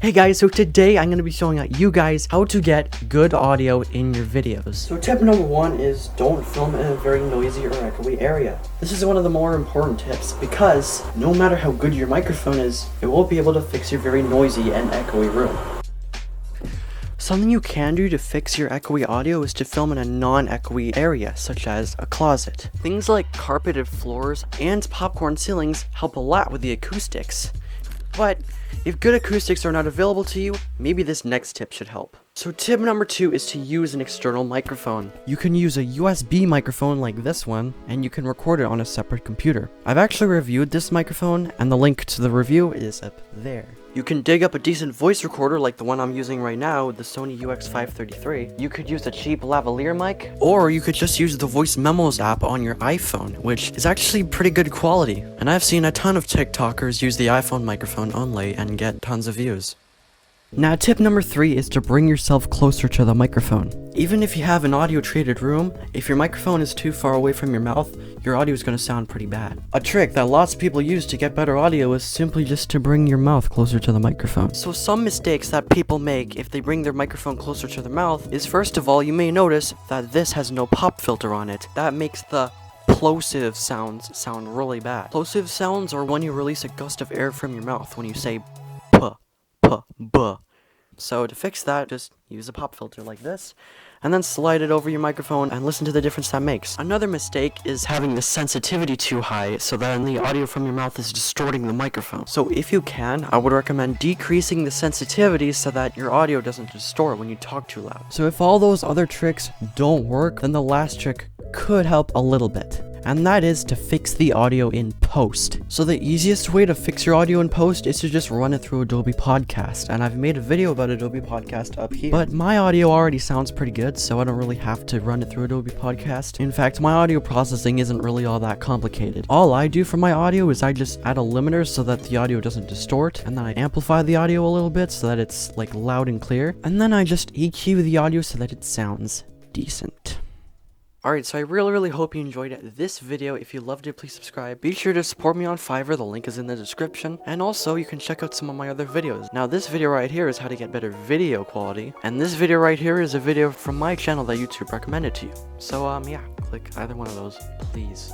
Hey guys, so today I'm going to be showing you guys how to get good audio in your videos. So tip number 1 is don't film in a very noisy or echoey area. This is one of the more important tips because no matter how good your microphone is, it won't be able to fix your very noisy and echoey room. Something you can do to fix your echoey audio is to film in a non-echoey area, such as a closet. Things like carpeted floors and popcorn ceilings help a lot with the acoustics. But if good acoustics are not available to you, maybe this next tip should help. So tip number 2 is to use an external microphone. You can use a USB microphone like this one, and you can record it on a separate computer. I've actually reviewed this microphone, and the link to the review is up there. You can dig up a decent voice recorder like the one I'm using right now, the Sony UX533. You could use a cheap lavalier mic, or you could just use the Voice Memos app on your iPhone, which is actually pretty good quality. And I've seen a ton of TikTokers use the iPhone microphone only and get tons of views. Now tip number 3 is to bring yourself closer to the microphone. Even if you have an audio treated room, if your microphone is too far away from your mouth, your audio is going to sound pretty bad. A trick that lots of people use to get better audio is simply just to bring your mouth closer to the microphone. So some mistakes that people make if they bring their microphone closer to their mouth is, first of all, you may notice that this has no pop filter on it. That makes the plosive sounds sound really bad. Plosive sounds are when you release a gust of air from your mouth when you say puh, puh, buh. So to fix that, just use a pop filter like this, and then slide it over your microphone and listen to the difference that makes. Another mistake is having the sensitivity too high, so then the audio from your mouth is distorting the microphone. So if you can, I would recommend decreasing the sensitivity so that your audio doesn't distort when you talk too loud. So if all those other tricks don't work, then the last trick could help a little bit. And that is to fix the audio in post. So the easiest way to fix your audio in post is to just run it through Adobe Podcast, and I've made a video about Adobe Podcast up here. But my audio already sounds pretty good, so I don't really have to run it through Adobe Podcast. In fact, my audio processing isn't really all that complicated. All I do for my audio is I just add a limiter so that the audio doesn't distort, and then I amplify the audio a little bit so that it's like loud and clear, and then I just EQ the audio so that it sounds decent. Alright, so I really hope you enjoyed this video. If you loved it, please subscribe. Be sure to support me on Fiverr, the link is in the description. And also, you can check out some of my other videos. Now, this video right here is how to get better video quality. And this video right here is a video from my channel that YouTube recommended to you. So, yeah, click either one of those, please.